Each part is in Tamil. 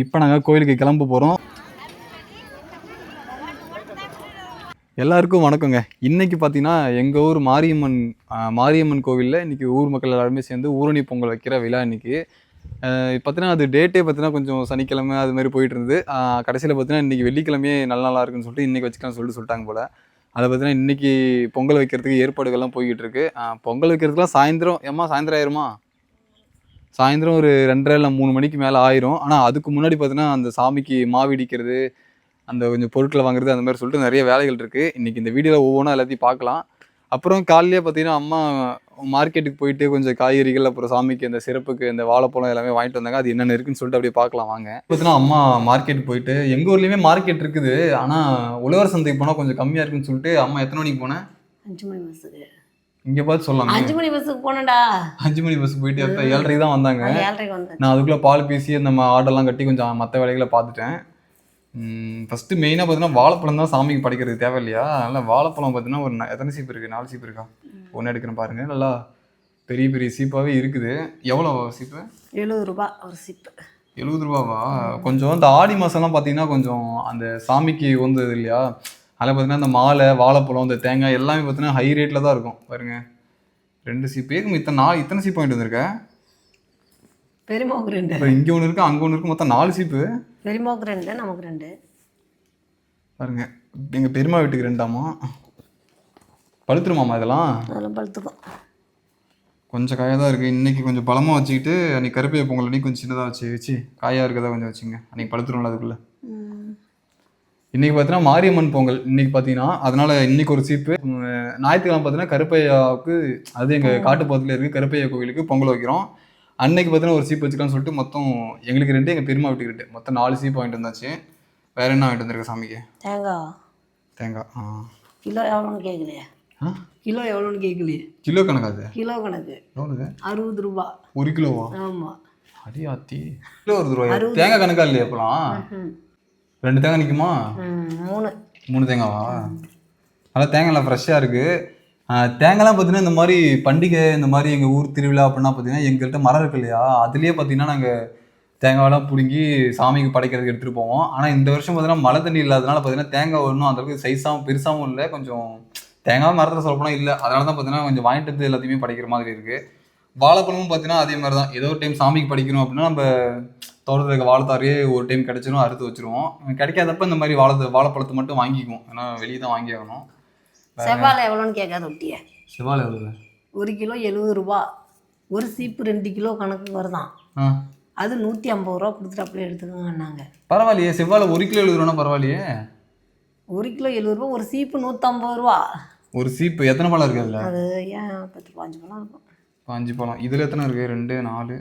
இப்போ நாங்கள் கோயிலுக்கு கிளம்ப போகிறோம். எல்லாருக்கும் வணக்கங்க. இன்னைக்கு பார்த்தீங்கன்னா எங்கள் ஊர் மாரியம்மன் கோவிலில் இன்னைக்கு ஊர் மக்கள் எல்லாருமே சேர்ந்து ஊரணி பொங்கல் வைக்கிற விழா இன்னைக்கு. பார்த்தீங்கன்னா அது டேட்டே பார்த்தீங்கன்னா கொஞ்சம் சனிக்கிழமை அது மாதிரி போயிட்டு இருந்தது. கடைசியில் பார்த்தீங்கன்னா இன்னைக்கு வெள்ளிக்கிழமையே நல்லா இருக்குன்னு சொல்லிட்டு இன்னைக்கு வச்சுக்கலாம்னு சொல்லிட்டாங்க போல. அதை பார்த்தீங்கன்னா இன்னைக்கு பொங்கல் வைக்கிறதுக்கு ஏற்பாடுகள்லாம் போய்கிட்டு இருக்கு. பொங்கல் வைக்கிறதுக்குலாம் சாயந்தரம் ஆயிருமா? சாயந்தரம் ஒரு 2:30 இல்லை 3 மணிக்கு மேலே ஆயிரும். ஆனால் அதுக்கு முன்னாடி பார்த்தீங்கன்னா அந்த சாமிக்கு மாவு இடிக்கிறது, அந்த கொஞ்சம் பொருட்களை வாங்குறது, அந்த மாதிரி சொல்லிட்டு நிறைய வேலைகள் இருக்குது. இன்றைக்கி இந்த வீடியோவில் ஒவ்வொன்றா எல்லாத்தையும் பார்க்கலாம். அப்புறம் காலையிலே பார்த்தீங்கன்னா அம்மா மார்க்கெட்டுக்கு போயிட்டு கொஞ்சம் காய்கறிகள், அப்புறம் சாமிக்கு அந்த சிறப்புக்கு இந்த வாழைப்பழம் எல்லாமே வாங்கிட்டு வந்தாங்க. அது என்னென்ன இருக்குன்னு சொல்லிட்டு அப்படியே பார்க்கலாம் வாங்க. பார்த்தீங்கன்னா அம்மா மார்க்கெட்டுக்கு போயிட்டு, எங்கள் ஊர்லேயுமே மார்க்கெட் இருக்குது, ஆனால் உழவர் சந்தைக்கு போனால் கொஞ்சம் கம்மியாக இருக்குன்னு சொல்லிட்டு அம்மா எத்தனை மணிக்கு போனேன்? 5 மணி பஸ்ஸுக்கு. இங்கே பார்த்து சொல்லலாம். 5 மணி பஸ்ஸுக்கு போனேன்டா. 5 மணி பஸ்ஸுக்கு போயிட்டு அப்போ 7:30 தான் வந்தாங்க. 7:30 வந்தேன். நான் அதுக்குள்ளே பால் பீசி அந்த ஆடெல்லாம் கட்டி கொஞ்சம் மற்ற வேலைகளை பார்த்துட்டேன். ஃபஸ்ட்டு மெயினாக பார்த்தீங்கன்னா வாழைப்பழம் தான் சாமிக்கு படைக்கிறதுக்கு தேவை இல்லையா? அதனால் வாழைப்பழம் பார்த்தீங்கன்னா ஒரு எத்தனை சீப்பு இருக்குது? 4 சீப்பு இருக்கா? ஒன்று எடுக்கிறேன் பாருங்கள். நல்லா பெரிய பெரிய சீப்பாகவே இருக்குது. எவ்வளோ சீப்பு? 70 ரூபா ஒரு சீப்பு. 70 ரூபாவா? கொஞ்சம் இந்த ஆடி மாதம்லாம் பார்த்தீங்கன்னா கொஞ்சம் அந்த சாமிக்கு உகந்தது இல்லையா? அதில் பார்த்தீங்கன்னா இந்த மாலை, வாழைப்பழம், இந்த தேங்காய் எல்லாமே பார்த்தீங்கன்னா ஹை ரேட்டில் தான் இருக்கும். பாருங்க, 2 சீப்பு. இத்தனை சீப்பு வாங்கிட்டு வந்திருக்கேன். பெரியமாவுக்கு 2. இப்போ இங்கே ஒன்று இருக்குது, அங்கே ஒன்று இருக்குது, மொத்தம் 4 சீப்பு. பெரியமாவுக்கு 2, நமக்கு 2. பாருங்க, எங்கள் பெரியம்மா வீட்டுக்கு 2ஆமா. பழுத்துருமாம்மா இதெல்லாம்? அதெல்லாம் பழுத்துக்கும். கொஞ்சம் காயாக தான் இருக்குது. இன்றைக்கி கொஞ்சம் பழமாக வச்சுக்கிட்டு அன்றைக்கி கருப்பையை பொங்கல் அன்றைக்கி கொஞ்சம் சின்னதாக வச்சு காயாக இருக்கிறதா கொஞ்சம் வச்சுங்க. அன்றைக்கி பழுத்துரும்ல அதுக்குள்ளே. இன்றைக்கி பார்த்தீங்கன்னா மாரியம்மன் பொங்கல் இன்றைக்கி பார்த்தீங்கன்னா, அதனால் இன்றைக்கி ஒரு சீப்பு. ஞாயிற்றுக்கிழமை பார்த்தீங்கன்னா கருப்பையாவுக்கு, அது எங்கள் காட்டுப்பக்கத்தில் இருக்குது, கருப்பையா கோவிலுக்கு பொங்கல் வைக்கிறோம். அன்னைக்கு பார்த்தீங்கன்னா ஒரு சீப்பு வச்சுக்கலாம்னு சொல்லிட்டு மொத்தம் எங்களுக்கு 2, எங்கள் பெரியம்மா வீட்டுக்கு 2, மொத்தம் 4 சீப்பு வாங்கிட்டு வந்தாச்சு. வேறு என்ன வாங்கிட்டு வந்திருக்க சாமிக்கு? தேங்காய். கிலோ எவ்வளோன்னு கேட்கலையே? கிலோ எவ்வளோன்னு கேட்கலையே? கிலோ கணக்காது? கிலோ கணக்கு. எவ்வளோது? 60 ரூபா. 1 கிலோவா? ஆமாம். அடியாத்தி, கிலோ 60 ரூபாயா? தேங்காய் கணக்கா இல்லையா இப்போலாம்? 2 தேங்காய் நிற்குமா? 3 தேங்காவா? நல்லா தேங்காய்லாம் ஃப்ரெஷ்ஷாக இருக்குது. தேங்காய்லாம் பார்த்தீங்கன்னா இந்த மாதிரி பண்டிகை, இந்த மாதிரி எங்கள் ஊர் திருவிழா அப்படின்னா பார்த்தீங்கன்னா எங்கள்கிட்ட மரம் இருக்கு இல்லையா, அதுலேயே பார்த்தீங்கன்னா நாங்கள் தேங்காயெல்லாம் பிடுங்கி சாமிக்கு படைக்கிறதுக்கு எடுத்துகிட்டு போவோம். ஆனால் இந்த வருஷம் பார்த்தீங்கன்னா மழை தண்ணி இல்லாதனால பார்த்தீங்கன்னா தேங்காய் ஒன்றும் அந்தளவுக்கு சைஸாகவும் பெருசாகவும் இல்லை. கொஞ்சம் தேங்காய் மரத்தில் சொல்லப்போனால் இல்லை. அதனால தான் பார்த்தீங்கன்னா கொஞ்சம் வாங்கிட்டு வந்து எல்லாத்தையுமே படைக்கிற மாதிரி இருக்குது. வாழைப்பழமும் பார்த்தீங்கன்னா அதே மாதிரி தான். ஏதோ ஒரு டைம் சாமிக்கு படைக்கணும் அப்படின்னா நம்ம தோட்டத்தில் இருக்க வாழைத்தாரையே ஒரு டைம் கிடைச்சிரும், அறுத்து வச்சுருவோம். கிடைக்காதப்ப இந்த மாதிரி வாழைப்பழத்தை மட்டும் வாங்கிக்குவோம். ஏன்னா வெளியே தான் வாங்கி ஆகணும். செவ்வாழை எவ்வளோன்னு கேட்காத ஒட்டிய? செவ்வாழை எவ்வளோ? 1 கிலோ 70 ரூபா. ஒரு சீப்பு 2 கிலோ கணக்கு வருதான். அது 150 ரூபா கொடுத்துட்டு அப்படியே எடுத்துக்கோங்கன்னாங்க. பரவாயில்லையே, செவ்வாழை 1 கிலோ 70 ரூபானா பரவாயில்லையே. 1 கிலோ 70 ரூபா, ஒரு சீப்பு 150 ரூபா. ஒரு சீப்பு எத்தனை பழம் இருக்குது அதில்? அது ஏன் 10 5 பழம் இருக்கும். 5 பழம். இதில் எத்தனை இருக்குது? 2 4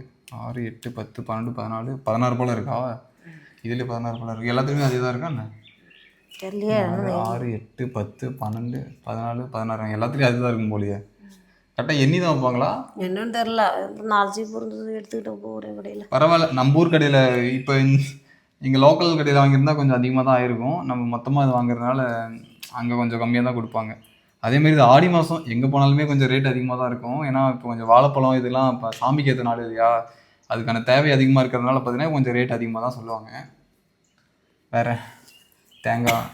6 8 10 12 14 16 பழம் இருக்கா? இதில் 16 பழம் இருக்குது. எல்லாத்துலேயுமே அதே தான் இருக்கா என்ன? தெரியலையே. 6 8 10 12 14 16 எல்லாத்துலேயும் அதுதான் இருக்கும் போலியே. கரெக்டாக எண்ணி தான் வைப்பாங்களா என்னன்னு தெரில. 4 சீப்பு இருந்தது எடுத்துக்கிட்டு போகிறேன் கடையில். பரவாயில்ல, நம்ம ஊர் கடையில் இப்போ எங்கள் லோக்கல் கடையில் வாங்கியிருந்தா கொஞ்சம் அதிகமாக தான் ஆயிருக்கும். நம்ம மொத்தமாக இது வாங்குறதுனால அங்கே கொஞ்சம் கம்மியாக தான் கொடுப்பாங்க. அதேமாரி இது ஆடி மாதம் எங்கே போனாலுமே கொஞ்சம் ரேட் அதிகமாக தான் இருக்கும். ஏன்னா இப்போ கொஞ்சம் வாழைப்பழம் இதெல்லாம் இப்போ சாமிக்கு ஏற்ற நாள் இல்லையா, அதுக்கான தேவை அதிகமாக இருக்கிறதுனால பார்த்தீங்கன்னா கொஞ்சம் ரேட் அதிகமாக தான் சொல்லுவாங்க. வேறு தேங்காய்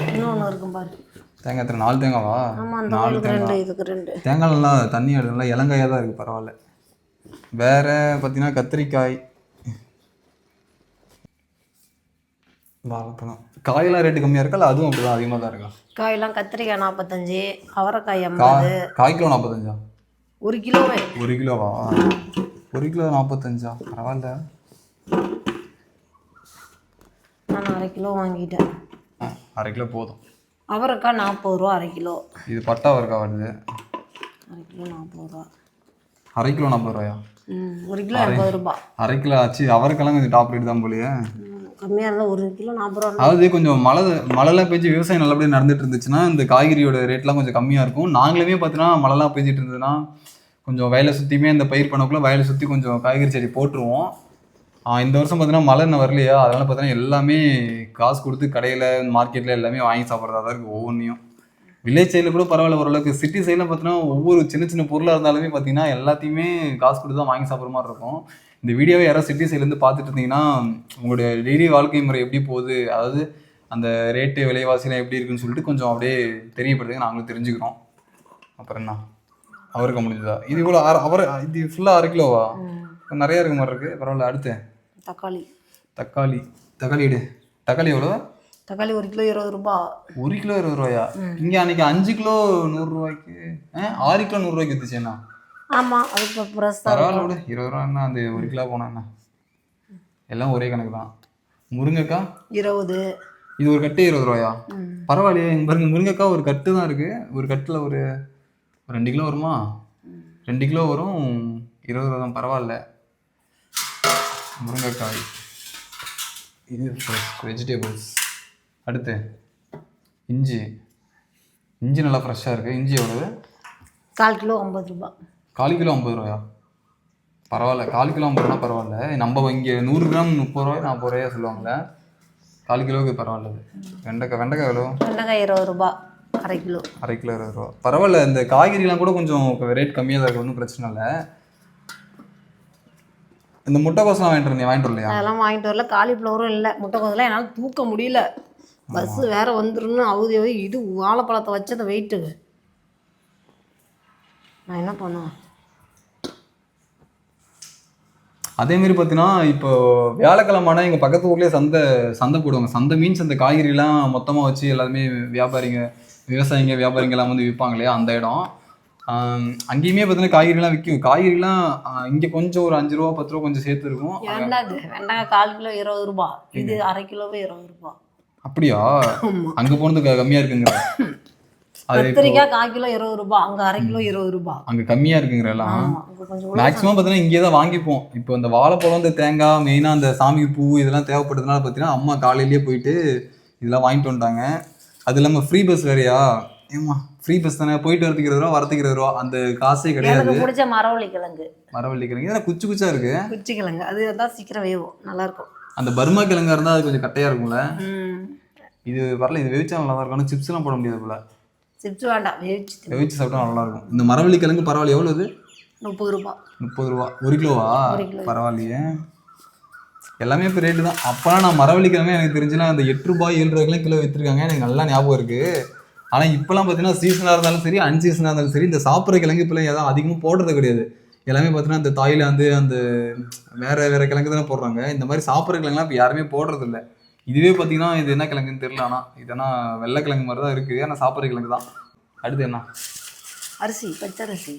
இன்னொன்று இருக்கும் பாரு. தேங்காய் எத்தனை? 4 தேங்காவா? 4 தேங்காய். இதுக்கு 2 தேங்காய் நல்லா தண்ணி நல்லா இளங்காயாக தான் இருக்குது. பரவாயில்ல. வேறு பார்த்தீங்கன்னா கத்திரிக்காய், வாழைப்பழம். காயெல்லாம் ரேட்டு கம்மியாக இருக்கா இல்லை அதுவும் அப்படி தான் அதிகமாக தான் இருக்கா? காயெல்லாம் கத்திரிக்காய் 45, அவரைக்காய் 50. காய் கிலோ 45? 1 கிலோவே. 1 கிலோவா? 1 கிலோ 45? பரவாயில்ல. நான் 1/2 கிலோ வாங்கிட்டேன். 1/2 கிலோ போதும். அவரைக்காய் 40 ரூபா 1/2 கிலோ. இது பட்டா அவரைக்காய் வருது. 1/2 கிலோ 40 ரூபா. 1/2 கிலோ 40 ரூபாயா? 1 கிலோ 80 ரூபா. 1/2 கிலோ ஆச்சு. அவரைக்கெல்லாம் கொஞ்சம் டாப் ரேட் தான் போலியே. கம்மியாக இருந்தால் 1 கிலோ 40 ரூபா. அதாவது கொஞ்சம் மழைலாம் பெஞ்சு விவசாயம் நல்லபடியாக நடந்துட்டு இருந்துச்சுன்னா இந்த காய்கறியோட ரேட்லாம் கொஞ்சம் கம்மியாக இருக்கும். நாங்களுமே பார்த்தீங்கன்னா மழைலாம் பெஞ்சிட்டு இருந்ததுன்னா கொஞ்சம் வயலை சுற்றியுமே இந்த பயிர் பண்ணக்குள்ள வயலை சுற்றி கொஞ்சம் காய்கறி செடி போட்டுருவோம். இந்த வருஷம் பார்த்தீங்கன்னா மழை இன்னும் வரலையா, அதனால் பார்த்தீங்கன்னா எல்லாமே காசு கொடுத்து கடையில் மார்க்கெட்டில் எல்லாமே வாங்கி சாப்பிட்றதா தான் இருக்குது ஒவ்வொன்றையும். வில்லேஜ் சைடில் கூட பரவாயில்ல ஓரளவுக்கு. சிட்டி சைடில் பார்த்தீங்கன்னா ஒவ்வொரு சின்ன சின்ன பொருளாக இருந்தாலுமே பார்த்தீங்கன்னா எல்லாத்தையுமே காசு கொடுத்து தான் வாங்கி சாப்பிட்ற மாதிரி இருக்கும். இந்த வீடியோவை யாராவது சிட்டி சைட்லேருந்து பார்த்துட்டு இருந்தீங்கன்னா உங்களுடைய டெய்லி வாழ்க்கை முறை எப்படி போகுது, அதாவது அந்த ரேட்டு விலைவாசிலாம் எப்படி இருக்குன்னு சொல்லிட்டு கொஞ்சம் அப்படியே தெரியப்படுத்துங்க, நாங்களும் தெரிஞ்சுக்கிறோம். அப்புறம் என்ன அவருக்கு முடிஞ்சதா இது இவ்வளோ இது ஃபுல்லாக 1/2 கிலோவா? நிறையா இருக்க மாதிரி இருக்குது. பரவாயில்ல. அடுத்து தக்காளி இடு. தக்காளி எவ்வளோ? தக்காளி 1 கிலோ 20 ரூபா. 1 கிலோ 20 ரூபாயா? இங்கே அன்னைக்கு 5 கிலோ 100 ரூபாய்க்கு 6 கிலோ 100 ரூபாய்க்கு வித்துச்சேண்ணா. ஆமாம், அதுக்கு பரவாயில்ல விடு. 20 ரூபா என்ன அந்த 1 கிலோ போனா என்ன, எல்லாம் ஒரே கணக்கு தான். முருங்கைக்காய் 20. இது ஒரு கட்டு 20 ரூபாயா? பரவாயில்லையே. இங்கே பாருங்க, முருங்கைக்காய் ஒரு கட்டு தான் இருக்குது. ஒரு கட்டில் ஒரு 2 கிலோ வருமா? 2 கிலோ வரும். 20 ரூபா தான். பரவாயில்ல. முருங்கைக்காய் இது வெஜிடபிள்ஸ். அடுத்து இஞ்சி நல்லா ஃப்ரெஷ்ஷாக இருக்குது. இஞ்சி எவ்வளவு? 1/4 கிலோ 50 ரூபா. 1/4 கிலோ 50 ரூபாயா? பரவாயில்ல. 1/4 கிலோ 50 ரூபா பரவாயில்ல. நம்ம இங்கே 100 கிராம் 30 ரூபாய் 40 ரூபாயா சொல்லுவாங்களே. 1/4 கிலோவுக்கு பரவாயில்ல. வெண்டைக்காய் எவ்வளோ? வெண்டைக்காய் 20 ரூபா. 1/2 கிலோ 20 ரூபா. பரவாயில்ல. இந்த காய்கறிலாம் கூட கொஞ்சம் ரேட் கம்மியாக தான் இருக்குது, ஒன்றும் பிரச்சனை இல்லை. இந்த முட்டைக்கோசெலாம் வாங்கிட்டு வரலையா? அதெல்லாம் வாங்கிட்டு வரல. காலிஃப்ளவரும் இல்லை. முட்டைக்கோசெல்லாம் என்னால் தூக்க முடியல. பஸ்ஸு வேற வந்துருன்னு அவுதி இது வாழைப்பழத்தை வச்சத வெயிட்டு நான் என்ன பண்ணுவேன். அதேமாரி பார்த்தீங்கன்னா இப்போ வியாழக்கிழமான எங்கள் பக்கத்து ஊர்லேயே சந்தை போடுவாங்க. சந்தை மீன்ஸ் அந்த காய்கறிலாம் மொத்தமாக வச்சு எல்லாருமே விவசாயிங்க வியாபாரிங்கெல்லாம் வந்து விற்பாங்க இல்லையா, அந்த இடம். அங்கேயுமே பார்த்தீங்கன்னா காய்கறிலாம் விற்கும். காய்கறிலாம் இங்கே கொஞ்சம் ஒரு 5 ரூபா 10 ரூபா கொஞ்சம் சேர்த்து இருக்கும். வெண்டைக்காய் 1/4 கிலோ 20 ரூபா. இது 1/2 கிலோவே 20 ரூபா. அப்படியா? அங்கே போனது கம்மியாக இருக்குங்க. கத்திரிக்காய் 1/4 கிலோ 20 ரூபா. அங்கே 1/2 கிலோ 20 ரூபா. அங்கே கம்மியாக இருக்குங்கிற எல்லாம். மேக்ஸிமம் பார்த்தீங்கன்னா இங்கே தான் வாங்கிப்போம். இப்போ இந்த வாழைப்பழம், இந்த தேங்காய், மெயினாக அந்த சாமி பூ இதெல்லாம் தேவைப்படுறதுனால பார்த்தீங்கன்னா அம்மா காலையிலேயே போயிட்டு இதெல்லாம் வாங்கிட்டு வந்துட்டாங்க. அது இல்லாமல் ஃப்ரீ பஸ் வேறையா? ஏம்மா ஃப்ரீ பஸ் தானே, போயிட்டு வரதுக்கு 20 ரூபா, வரதுக்கு 20 ரூபா. அந்த காசே கிடையாது. பிடிச்ச மரவள்ளி கிழங்கு இதெல்லாம் குச்சா இருக்கு. குச்சி கிழங்கு அதுதான் சீக்கிரம் வேவும், நல்லா இருக்கும். அந்த பர்மா கிழங்கா இருந்தால் அது கொஞ்சம் கட்டையாக இருக்கும்ல. இது வரல. இது வேவிச்சா நல்லா தான் இருக்கும். ஆனால் சிப்ஸ்லாம் போட முடியாது போல. சிப்ஸ் வேண்டாம், வேவிச்சு சாப்பிட்டா நல்லா இருக்கும். இந்த மரவள்ளி கிழங்கு பரவாயில்ல. எவ்வளோ இது? 30 ரூபா. 30 ரூபா. 1 கிலோவா? பரவாயில்லையே. எல்லாமே இப்போ ரேட்டு தான். அப்போலாம் நான் மரவள்ளி கிழங்கு எனக்கு தெரிஞ்சுன்னா அந்த 8 ரூபாய் 7 ரூபாய்க்குலாம் கிலோ விற்றுருக்காங்க. எனக்கு நல்லா ஞாபகம் இருக்குது. ஆனால் இப்போலாம் பார்த்தீங்கன்னா சீசனாக இருந்தாலும் சரி, அன்சீசனாக இருந்தாலும் சரி, இந்த சாப்பிட்ற கிழங்கு இப்போலாம் எதாவது அதிகமாக போடுறது கிடையாது. எல்லாமே பார்த்தீங்கன்னா இந்த தாய்லாந்து அந்த வேறு கிழங்கு தானே போடுறாங்க. இந்த மாதிரி சாப்பிட்ற கிழங்குலாம் இப்போ யாருமே போடுறதில்ல. இதுவே பார்த்தீங்கன்னா இது என்ன கிழங்குன்னு தெரியல. ஆனால் இதெல்லாம் வெள்ளை கிழங்கு மாதிரி தான் இருக்குது. ஆனால் சாப்பிட்ற கிழங்கு தான். அடுத்து என்ன? அரிசி, பச்சரிசி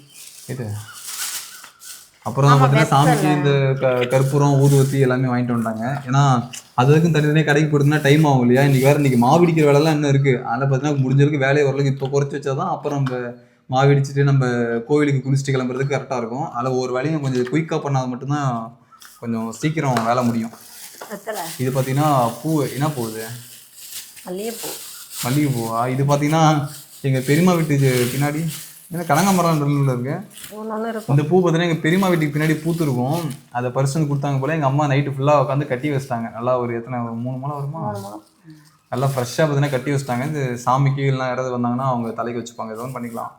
இது. அப்புறம் பார்த்தீங்கன்னா சாமிக்கு இந்த கற்பூரம் ஊதுவத்தி எல்லாமே வாங்கிட்டு வந்துட்டாங்க. ஏன்னா அதுக்கும் தனித்தனியாக கடைக்கு போட்டுனா டைம் ஆகும் இல்லையா. இன்றைக்கி மாவிடிக்கிற வேலைலாம் இன்னும் இருக்குது. அதில் பார்த்தீங்கன்னா முடிஞ்சிருக்கு வேலையை ஓரளவுக்கு இப்போ குறைச்சி வச்சா தான் அப்புறம் நம்ம மாவிடிச்சுட்டு நம்ம கோவிலுக்கு குளிச்சுட்டு கிளம்புறதுக்கு கரெக்டாக இருக்கும். அதில் ஒரு வேலையும் கொஞ்சம் குயிக்காக பண்ணால் மட்டும்தான் கொஞ்சம் சீக்கிரம் வேலை முடியும். இது பார்த்தீங்கன்னா பூ என்ன பூ? மல்லிகைப்பூவா? இது பார்த்தீங்கன்னா எங்கள் பெரியம்மா வீட்டு பின்னாடி ஏன்னா கனகாமரம் இருக்கு. இந்த பூ பார்த்தீங்கன்னா எங்கள் பெரியம்மா வீட்டுக்கு பின்னாடி பூத்துருக்கும். அதை பர்சன் கொடுத்தாங்க போல. எங்கள் அம்மா நைட்டு ஃபுல்லாக உட்காந்து கட்டி வச்சிட்டாங்க. நல்லா ஒரு எத்தனை 3 முழம் வருமா? நல்லா ஃப்ரெஷ்ஷாக பார்த்தீங்கன்னா கட்டி வச்சிட்டாங்க. இந்த சாமிக்கு எல்லாம் யாராவது வந்தாங்கன்னா அவங்க தலைக்கு வச்சுப்பாங்க. எதுவும் பண்ணிக்கலாம்.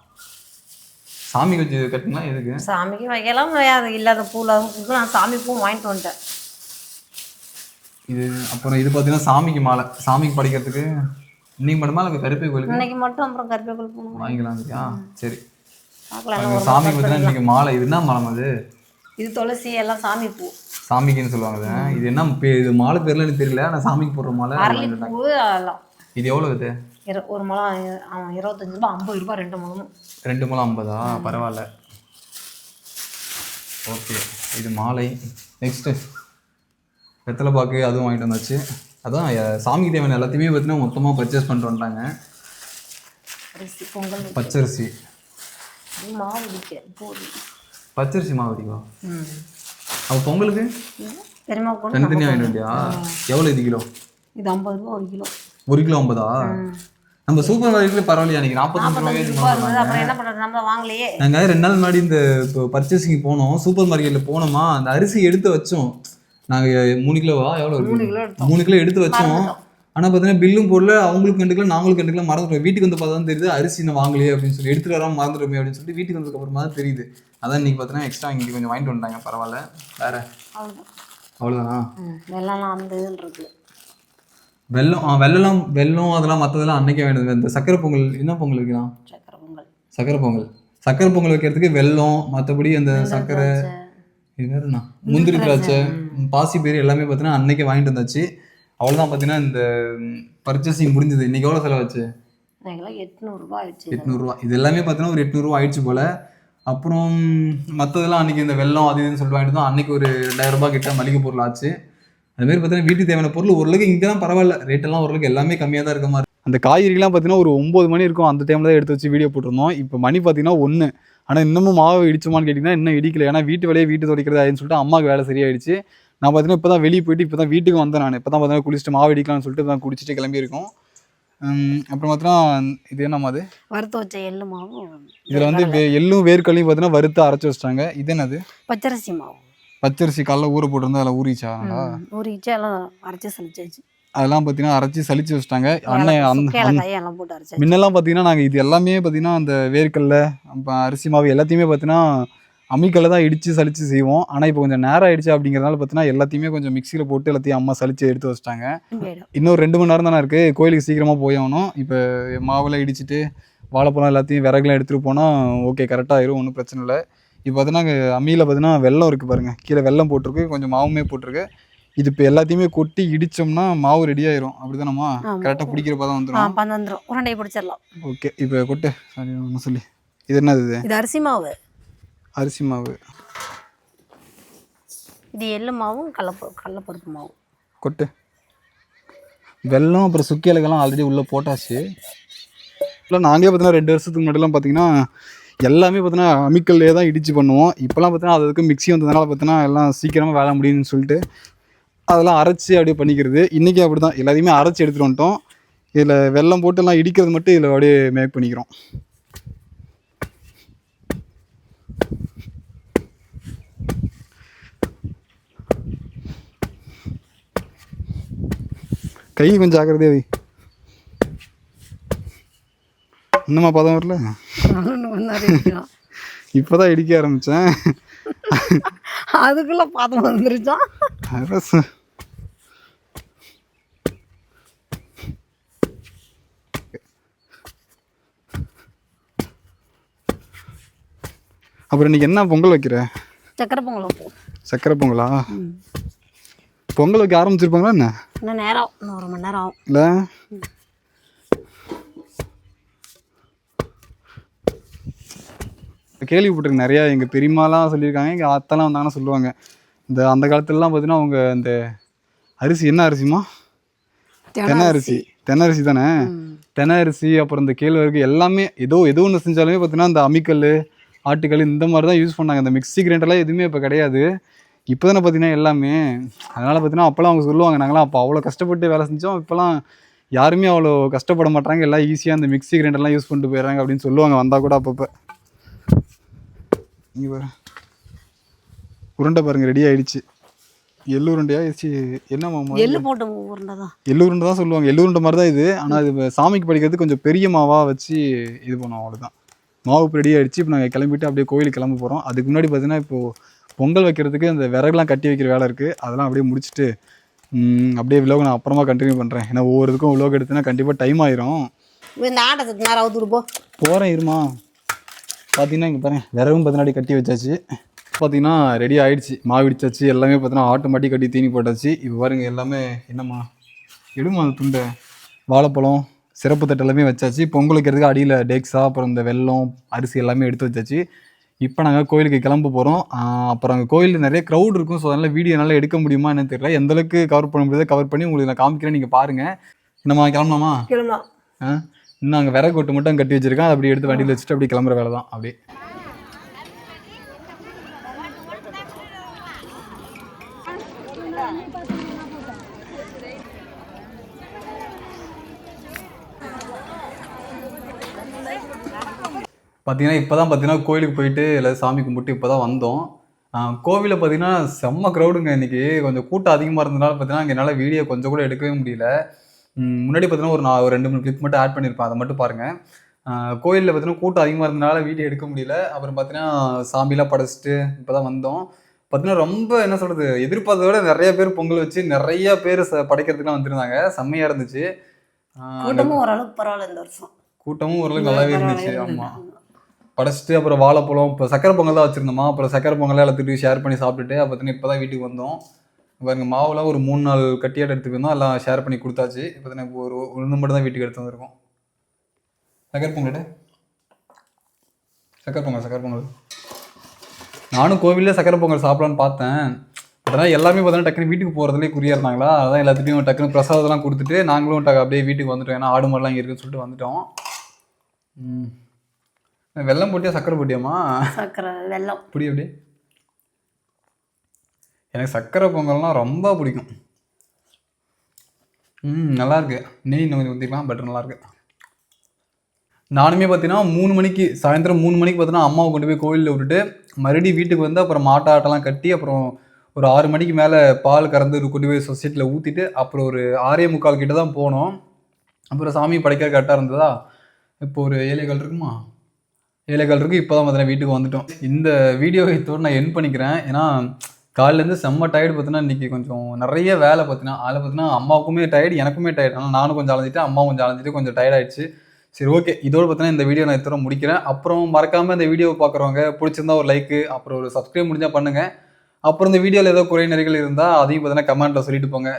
சாமிக்கு வச்சு கட்டினா எதுக்கு? சாமிக்கு வைக்கலாம். இல்லாத பூவில் நான் சாமி பூ வாங்கிட்டு வந்துட்டேன். இது அப்புறம் இது பார்த்தீங்கன்னா சாமிக்கு மாலை. சாமிக்கு படிக்கிறதுக்கு இன்னைக்கு மட்டுமா இல்லை கருப்பை கோயிலுக்கு? இன்னைக்கு மட்டும். அப்புறம் கருப்பை கோயிலுக்கு போகணும். வாங்கிக்கலாம் இல்லையா? சரி. சாமிக்கு பார்த்தீங்கன்னா இன்னைக்கு மாலை. இது என்ன மரம் அது? இது துளசி எல்லாம் சாமி பூ. சாமிக்குன்னு சொல்லுவாங்க. இது என்ன இது மாலை பேர்ல எனக்கு தெரியல. ஆனால் சாமிக்கு போடுற மாலை. அரளிப்பூ அதெல்லாம். இது எவ்வளோ இது? ஒரு முழம் 25 ரூபா. 50 ரூபா 2 முழமும். 2 முழம் 50ஆ? பரவாயில்ல. ஓகே. இது மாலை. நெக்ஸ்ட்டு வெத்தலை பாக்கு அதுவும் வாங்கிட்டு வந்தாச்சு. அதான் சாமிக்கு தேவையான எல்லாத்தையுமே பார்த்தீங்கன்னா மொத்தமாக பர்ச்சேஸ் பண்ணிட்டு வந்துட்டாங்க. பச்சரிசி பச்சரிசி மாவு அடிக்குவா? அப்போ பொங்கலுக்கு தனித்தனியாக வாங்கிட்டு வந்தியா? எவ்வளோ இது கிலோ? இது 50 ரூபா 1 கிலோ. 1 கிலோ 50ஆ? நம்ம சூப்பர் மார்க்கெட்ல பரவாயில்லையா? அன்றைக்கி 45 வாங்கலையே. நாங்கள் 2 நாள் முன்னாடி இந்த இப்போ பர்ச்சேசிங் போனோம். சூப்பர் மார்க்கெட்டில் போனோமா, அந்த அரிசி எடுத்து வச்சோம். நாங்கள் 3 கிலோவா எவ்வளோ? 3 கிலோ 3 கிலோ எடுத்து வச்சோம். ஆனால் பார்த்தீங்கன்னா பில்லும் போடல, அவங்களுக்கு கண்டுக்கல, நாங்களும் கண்டுக்கல, மறந்துட்டோம். வீட்டுக்கு வந்து பார்த்தா தான் தெரியுது அரிசி நான் வாங்கலையே அப்படின்னு சொல்லி, எடுத்துகிட்டு வராமல் மறந்துடுமே அப்படின்னு சொல்லிட்டு வீட்டுக்கு வந்ததுக்கு அப்புறமா தான் தெரியுது. அதான் இன்னைக்கு பார்த்தீங்கன்னா எக்ஸ்ட்ரா இங்கே கொஞ்சம் வாங்கிட்டு வந்துட்டாங்க. பரவாயில்ல. வேற அவ்வளோதானா? வெள்ளம்லாம் அந்த இருக்கு. வெள்ளம் அதெல்லாம் மற்றதெல்லாம் அன்னைக்கே வேண்டியது. இந்த சக்கரை பொங்கல் என்ன பொங்கல் வைக்கலாம்? சக்கரை பொங்கல் வைக்கிறதுக்கு வெல்லம், மற்றபடி அந்த சக்கரை, இது வேறுண்ணா முந்திரி திராட்சை, பாசி பேர் எல்லாமே பார்த்தீங்கன்னா அன்னைக்கே வாங்கிட்டு வந்தாச்சு. அவ்வளோதான். பார்த்தீங்கன்னா இந்த பர்ச்சேசிங் முடிஞ்சது. இன்னைக்கு எவ்வளோ செலவாச்சு? 800 ஆயிடுச்சு. 800. இது எல்லாமே பார்த்தீங்கன்னா ஒரு 800 ஆயிடுச்சு போல. அப்புறம் மற்றதெல்லாம் அன்னைக்கு இந்த வெல்லம் அது இதுன்னு சொல்லிட்டு வாங்கிட்டு தான் அன்னைக்கு ஒரு 2000 கிட்ட மளிகை பொருள் ஆச்சு. அதுமாரி பார்த்தீங்கன்னா வீட்டுக்கு தேவையான பொருள் ஓரளவுக்கு இங்கே தான் பரவாயில்ல, ரேட்டெல்லாம் ஓரளவுக்கு எல்லாமே கம்மியாக தான் இருக்க மாதிரி. அந்த காய்கறிலாம் பார்த்தீங்கன்னா ஒரு 9 மணி இருக்கும், அந்த டைமில் தான் எடுத்து வச்சு வீடியோ போட்டிருந்தோம். இப்போ மணி பார்த்தீங்கன்னா 1. ஆனால் இன்னமும் மாவு இடிச்சுமான்னு கேட்டிங்கன்னா இன்னும் இடிக்கல. ஏன்னா வீட்டு வேலையை வீட்டு துடைக்கிறது ஆயிடுன்னு சொல்லிட்டு அம்மாவுக்கு வேலை சரியாயிடுச்சு. நான் பார்த்தீங்கன்னா இப்போ தான் வெளியே போயிட்டு இப்போ தான் வீட்டுக்கு வந்தேன். நான் இப்போ தான் பார்த்தீங்கன்னா குளிச்சுட்டு மாவு இடிக்கலாம்னு சொல்லிட்டு தான் குடிச்சிட்டு கிளம்பியிருக்கோம். அப்புறம் பார்த்தீங்கன்னா இது என்னம்மா அது? வறுத்து வச்ச எள்ளு மாவு. இதில் வந்து எள்ளும் வேர்க்கல்லையும் பார்த்தீங்கன்னா வறுத்து அரைச்சி வச்சிட்டாங்க. இது என்னது? பச்சரிசி மாவு. பச்சரிசி காலைல ஊற போட்டிருந்தா அதில் ஊறிச்சா? ஊறிச்சு, எல்லாம் அரைச்சி சளிச்சாச்சு. அதெல்லாம் பார்த்தீங்கன்னா அரைச்சி சளிச்சு வச்சிட்டாங்க. போட்டு முன்னெல்லாம் பார்த்தீங்கன்னா நாங்கள் இது எல்லாமே பார்த்தீங்கன்னா அந்த வேர்க்கல்ல அரிசி மாவு எல்லாத்தையுமே பார்த்தீங்கன்னா அம்மிக்கல்ல தான் இடித்து சளிச்சு செய்வோம். ஆனால் இப்போ கொஞ்சம் நேரம் ஆயிடுச்சு அப்படிங்கிறதுனால பார்த்தீங்கன்னா எல்லாத்தையுமே கொஞ்சம் மிக்சியில் போட்டு எல்லாத்தையும் அம்மா சளிச்சு எடுத்து வச்சிட்டாங்க. இன்னும் 2 மணி நேரம் தானே இருக்குது, கோயிலுக்கு சீக்கிரமாக போய் ஆகணும். இப்போ மாவில் இடிச்சிட்டு வாழைப்பழம் எல்லாத்தையும் விறகுலாம் எடுத்துகிட்டு போனால் ஓகே கரெக்டாக ஆயிரும், ஒன்றும் பிரச்சனை இல்லை. இப்போ பார்த்தீங்கன்னா அம்மியில் பார்த்தீங்கன்னா வெல்லம் இருக்குது பாருங்கள், கீழே வெல்லம் போட்டிருக்கு, கொஞ்சம் மாவுமே போட்டிருக்கு. இது இப்போ எல்லாத்தையுமே கொட்டி இடிச்சோம்னா மாவு ரெடி ஆயிரும். அப்படிதானம்மா? கரெக்டாக பிடிக்கிறப்ப தான் வந்துடும். உருண்டை பிடிச்சிடலாம். ஓகே, இப்போ கொட்டு. சரி ஒன்று சொல்லி, இது என்னது? இது அரிசி மாவு. அரிசி மாவு. இது எள்ளு மாவும் கடலைப்பருப்பு மாவு. கொட்டு. வெல்லம் அப்புறம் சுக்கி இலக்கெல்லாம் ஆல்ரெடி உள்ளே போட்டாச்சு. இல்லை நாங்களே பார்த்தீங்கன்னா 2 வருஷத்துக்கு முன்னாடிலாம் பார்த்தீங்கன்னா எல்லாமே பார்த்தீங்கன்னா அம்மிக்கல்லே தான் இடித்து பண்ணுவோம். இப்போலாம் பார்த்தீங்கன்னா அதுக்கு மிக்ஸி வந்ததுனால பார்த்தீங்கன்னா எல்லாம் சீக்கிரமாக வேலை முடியும்னு சொல்லிட்டு அதெல்லாம் அரைச்சி அப்படியே பண்ணிக்கிறது. இன்றைக்கி அப்படி தான் எல்லாத்தையுமே அரைச்சி எடுத்துகிட்டு வந்துட்டோம். இதில் வெல்லம் போட்டு எல்லாம் இடிக்கிறது மட்டும் இதில் அப்படியே மேக் பண்ணிக்கிறோம். கை கொஞ்சம் ஜாக்கிரதையா வை. இன்னுமா பதம் வரல? இப்போதான் இடிக்க ஆரம்பித்தேன், அதுக்குள்ள பதம் வந்துருச்சா? அப்புறம் இன்னைக்கு என்ன பொங்கல் வைக்கிற? சக்கரை பொங்கல். சக்கரை பொங்கலா? பொங்கல் வைக்க ஆரம்பிச்சிருப்பாங்களா என்ன? இன்னும் நேரம், இன்னும் 1 மணி நேரம் ஆகும். இல்லை கேள்விப்பட்டிருக்கு நிறையா. எங்கள் பெரியம்மாலாம் சொல்லியிருக்காங்க, எங்கள் அத்தெல்லாம் வந்தாங்கன்னா சொல்லுவாங்க. இந்த அந்த காலத்துலலாம் பார்த்தீங்கன்னா அவங்க இந்த அரிசி என்ன அரிசிமா? தென்னை அரிசி தானே? தென்னை அரிசி அப்புறம் இந்த கேழ்வரகு எல்லாமே ஏதோ ஒன்று செஞ்சாலுமே பார்த்தீங்கன்னா இந்த அம்மிக்கல் ஆட்டுக்கல் இந்த மாதிரி தான் யூஸ் பண்ணாங்க. இந்த மிக்ஸி கிரைண்டர்லாம் எதுவுமே இப்போ கிடையாது. இப்போ தானே பார்த்தீங்கன்னா எல்லாமே. அதனால் பார்த்தீங்கன்னா அப்போல்லாம் அவங்க சொல்லுவாங்க, நாங்களாம் அப்போ அவ்வளோ கஷ்டப்பட்டு வேலை செஞ்சோம், இப்போலாம் யாருமே அவ்வளோ கஷ்டப்பட மாட்டாங்க, எல்லாம் ஈஸியாக அந்த மிக்ஸி கிரைண்டர்லாம் யூஸ் பண்ணிட்டு போயிடுறாங்க அப்படின்னு சொல்லுவாங்க வந்தால் கூட அப்பப்போ. இங்கே பாரு உருண்டை பாருங்கள் ரெடி ஆகிடுச்சு. எள்ளு உருண்டையா ஆயிடுச்சு. என்னம்மா? எள்ளு போட்டு உருண்டை தான். எள்ளு உருண்டை தான் சொல்லுவாங்க. எள்ளு உருண்டை மாதிரி தான் இது. ஆனால் இது சாமிக்கு படிக்கிறது கொஞ்சம் பெரிய மாவாக வச்சு இது பண்ணுவோம், அவ்வளோதான். மாவு ரெடி ஆகிடுச்சு. இப்போ நாங்கள் கிளம்பிட்டு அப்படியே கோயிலுக்கு கிளம்ப போகிறோம். அதுக்கு முன்னாடி பார்த்தீங்கன்னா இப்போது பொங்கல் வைக்கிறதுக்கு அந்த விறகுலாம் கட்டி வைக்கிற வேலை இருக்குது, அதெல்லாம் அப்படியே முடிச்சுட்டு அப்படியே விலோக நான் அப்புறமா கண்டினியூ பண்ணுறேன். ஏன்னா ஒவ்வொரு இதுக்கும் விலோக எடுத்துனா கண்டிப்பாக டைம் ஆயிரும். இந்த ஆட்டத்துக்கு நேரம் அவுத்துட்டு போகிறேன் இருமா. பார்த்தீங்கன்னா இங்கே பாருங்கள் விறகும் பதினாடி கட்டி வச்சாச்சு. பார்த்தீங்கன்னா ரெடி ஆகிடுச்சு, மாவு இடிச்சாச்சு, எல்லாமே பார்த்தீங்கன்னா ஆட்டோமேட்டிக் கட்டி தீனி போட்டாச்சு. இப்போ பாருங்கள் எல்லாமே என்னம்மா எடுமா அந்த துண்டை. வாழைப்பழம் சிறப்பு தட்டு எல்லாமே வச்சாச்சு. பொங்கல் வைக்கிறதுக்கு அடியில் டேக்ஸா அப்புறம் இந்த வெல்லம் அரிசி எல்லாமே எடுத்து வச்சாச்சு. இப்போ நாங்கள் கோயிலுக்கு கிளம்ப போகிறோம். அப்புறம் அங்கே கோயிலில் நிறைய க்ரௌட் இருக்கும், ஸோ அதனால் வீடியோ நல்லா எடுக்க முடியுமா என்னன்னு தெரியல. எந்தளவுக்கு கவர் பண்ண முடியாத கவர் பண்ணி உங்களுக்கு நான் காமிக்கிறேன், நீங்கள் பாருங்கள். நம்ம கிளம்பலாமா? இன்னும் அங்கே விறகு கொட்டு மட்டும் கட்டி வச்சிருக்கேன், அதை அப்படி எடுத்து வண்டியில் வச்சுட்டு அப்படியே கிளம்புற வேலை தான். அப்படியே பார்த்தீங்கன்னா இப்போ தான் பார்த்தீங்கன்னா கோயிலுக்கு போயிட்டு எல்லோரும் சாமி கும்பிட்டு இப்போ தான் வந்தோம். கோவிலில் பார்த்தீங்கன்னா செம்ம க்ரௌடுங்க. இன்றைக்கி கொஞ்சம் கூட்டம் அதிகமாக இருந்ததுனால பார்த்தீங்கன்னா அங்கே என்னால் வீடியோ கொஞ்சம் கூட எடுக்கவே முடியல. முன்னாடி பார்த்தீங்கன்னா நான் ஒரு 2 3 கிளிப் மட்டும் ஆட் பண்ணியிருப்பேன், அதை மட்டும் பாருங்கள். கோயிலில் பார்த்தீங்கன்னா கூட்டம் அதிகமாக இருந்தனால வீடியோ எடுக்க முடியல. அப்புறம் பார்த்தீங்கன்னா சாமிலாம் படைச்சிட்டு இப்போ தான் வந்தோம். பார்த்தீங்கன்னா ரொம்ப என்ன சொல்கிறது, எதிர்பார்த்தத விட நிறைய பேர் பொங்கல் வச்சு நிறைய பேர் படைக்கிறதுக்குலாம் வந்திருந்தாங்க. செம்மையாக இருந்துச்சு. கூட்டமும் ஓரளவுக்கு பரவாயில்ல இந்த வருஷம். கூட்டமும் ஓரளவுக்கு நல்லாவே இருந்துச்சு. ஆமாம், படைச்சிட்டு அப்புறம் வாழைப்பழம், இப்போ சக்கரை பொங்கல் தான் வச்சுருந்தோமா, அப்புறம் சக்கரை பொங்கலாம் எல்லாத்துட்டையும் ஷேர் பண்ணி சாப்பிட்டுட்டு பார்த்தீங்கன்னா இப்போ தான் வீட்டுக்கு வந்தோம். பாருங்க, மாவுலாம் ஒரு 3 நாள் கட்டியாட்டு எடுத்துட்டு வந்தோம், எல்லாம் ஷேர் பண்ணி கொடுத்தாச்சு. பார்த்தீங்கன்னா இப்போ ஒரு உளுந்து மட்டும் தான் வீட்டுக்கு எடுத்து வந்திருக்கோம். சக்கரை பொங்கல் சக்கரை பொங்கல் நானும் கோவிலில் சக்கரை பொங்கல் சாப்பிடலான்னு பார்த்தேன். பட் ஆனால் எல்லாமே பார்த்தீங்கன்னா டக்குனு வீட்டுக்கு போகிறதுலேயே குறியாக இருந்தாங்களா, அதான் எல்லாத்துட்டையும் டக்குனு பிரசாதம்லாம் கொடுத்துட்டு நாங்களும் அப்படியே வீட்டுக்கு வந்துட்டோம். ஏன்னா ஆடு மாடெலாம் இங்கே இருக்குன்னு சொல்லிட்டு வந்துட்டோம். வெல்லம் போட்டியா சக்கரை போட்டியாம்மா? சக்கரை வெல்லம் புடி அப்படி. எனக்கு சக்கரை பொங்கல்னால் ரொம்ப பிடிக்கும். நல்லாயிருக்கு. நெய் இன்னும் கொஞ்சம் ஊற்றிக்கலாம், பட் நல்லாயிருக்கு. நானுமே பார்த்தீங்கன்னா 3 மணிக்கு, சாயந்தரம் 3 மணிக்கு பார்த்தீங்கன்னா அம்மாவை கொண்டு போய் கோவிலில் விட்டுட்டு மறுபடியும் வீட்டுக்கு வந்து அப்புறம் மாட்டாட்டெல்லாம் கட்டி அப்புறம் ஒரு 6 மணிக்கு மேலே பால் கறந்து கொண்டு போய் சொசைட்டியில் ஊற்றிட்டு அப்புறம் ஒரு 6:45 கிட்ட தான் போனோம். அப்புறம் சாமி படைக்க கரெக்டாக இருந்ததா, இப்போ ஒரு 7:15 இருக்குமா, 7:15 இருக்கு. இப்போ தான் பார்த்தீங்கன்னா வீட்டுக்கு வந்துட்டோம். இந்த வீடியோவை இதோடு நான் எண்ட் பண்ணிக்கிறேன். ஏன்னா காலையிலேருந்து செம்ம டயர்டு. பார்த்தீங்கன்னா இன்றைக்கி கொஞ்சம் நிறைய வேலை. பார்த்தீங்கன்னா அம்மாவுக்குமே டயர்டு, எனக்குமே டயர்டு. ஆனால் நானும் கொஞ்சம் அலைஞ்சிட்டேன், அம்மாவும் கொஞ்சம் அலைஞ்சிட்டு கொஞ்சம் டயர்டாயிடுச்சு. சரி, ஓகே, இதோடு பார்த்தீங்கன்னா இந்த வீடியோ நான் இத்தனை முடிக்கிறேன். அப்புறம் மறக்காமல் இந்த வீடியோவை பார்க்குறவங்க பிடிச்சிருந்தா ஒரு லைக்கு, அப்புறம் ஒரு சப்ஸ்கிரைப் முடிஞ்சால் பண்ணுங்கள். அப்புறம் இந்த வீடியோவில் ஏதோ குறை நிறைகள் இருந்தால் அதையும் பார்த்தீங்கன்னா கமெண்ட்டில் சொல்லிட்டு போங்க.